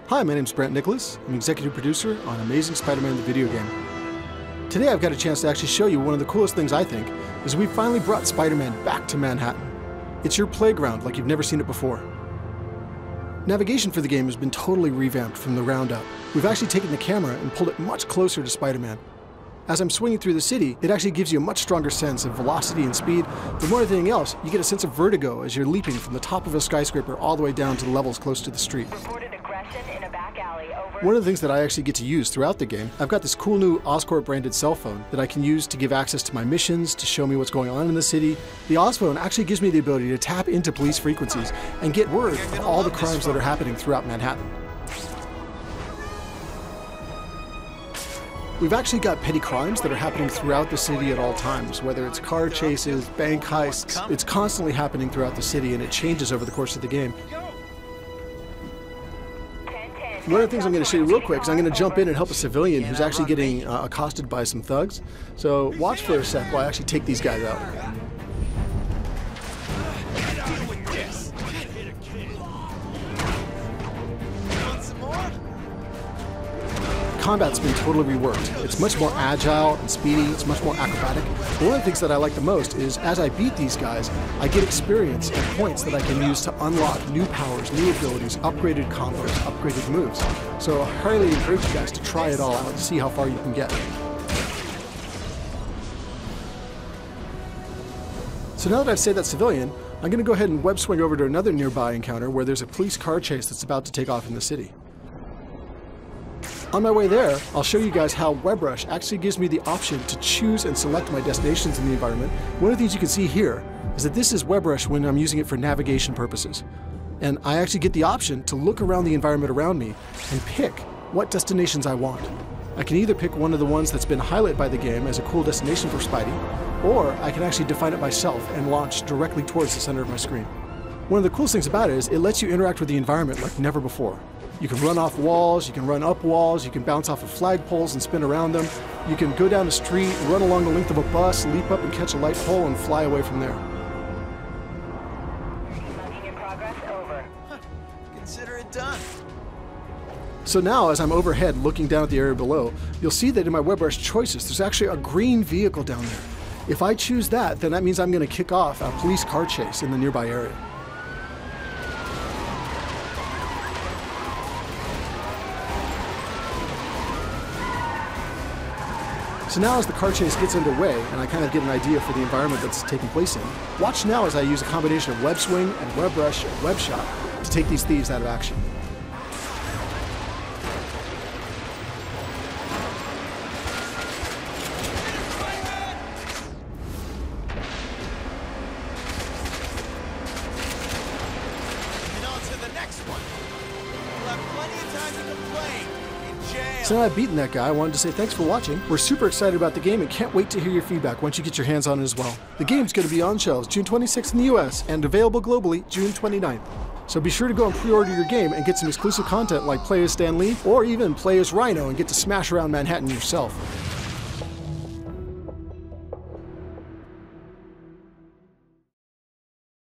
Hi, my name's Brent Nicholas. I'm executive producer on Amazing Spider-Man the video game. Today I've got a chance to actually show you one of the coolest things I think, is we finally brought Spider-Man back to Manhattan. It's your playground like you've never seen it before. Navigation for the game has been totally revamped from the ground up. We've actually taken the camera and pulled it much closer to Spider-Man. As I'm swinging through the city, it actually gives you a much stronger sense of velocity and speed, but more than anything else, you get a sense of vertigo as you're leaping from the top of a skyscraper all the way down to the levels close to the street. One of the things that I actually get to use throughout the game, I've got this cool new Oscorp branded cell phone that I can use to give access to my missions, to show me what's going on in the city. The Osphone actually gives me the ability to tap into police frequencies and get word of all the crimes that are happening throughout Manhattan. We've actually got petty crimes that are happening throughout the city at all times, whether it's car chases, bank heists. It's constantly happening throughout the city and it changes over the course of the game. One of the things I'm going to show you real quick is I'm going to jump in and help a civilian who's actually getting accosted by some thugs. So watch for a sec while I actually take these guys out. Combat's been totally reworked. It's much more agile and speedy, it's much more acrobatic. But one of the things that I like the most is as I beat these guys, I get experience and points that I can use to unlock new powers, new abilities, upgraded combos, upgraded moves. So I highly encourage you guys to try it all out and see how far you can get. So now that I've saved that civilian, I'm going to go ahead and web swing over to another nearby encounter where there's a police car chase that's about to take off in the city. On my way there, I'll show you guys how WebRush actually gives me the option to choose and select my destinations in the environment. One of the things you can see here is that this is WebRush when I'm using it for navigation purposes. And I actually get the option to look around the environment around me and pick what destinations I want. I can either pick one of the ones that's been highlighted by the game as a cool destination for Spidey, or I can actually define it myself and launch directly towards the center of my screen. One of the coolest things about it is it lets you interact with the environment like never before. You can run off walls, you can run up walls, you can bounce off of flagpoles and spin around them. You can go down a street, run along the length of a bus, leap up and catch a light pole and fly away from there. Logging in progress, over. Consider it done. So now as I'm overhead looking down at the area below, you'll see that in my WebRush choices there's actually a green vehicle down there. If I choose that, then that means I'm going to kick off a police car chase in the nearby area. So now as the car chase gets underway, and I kind of get an idea for the environment that's taking place in, watch now as I use a combination of web swing and WebRush and web shot to take these thieves out of action. And on to the next one. We'll have plenty of time to complain. So now I've beaten that guy, I wanted to say thanks for watching. We're super excited about the game and can't wait to hear your feedback once you get your hands on it as well. The game's going to be on shelves June 26th in the US and available globally June 29th. So be sure to go and pre-order your game and get some exclusive content like play as Stan Lee or even play as Rhino and get to smash around Manhattan yourself.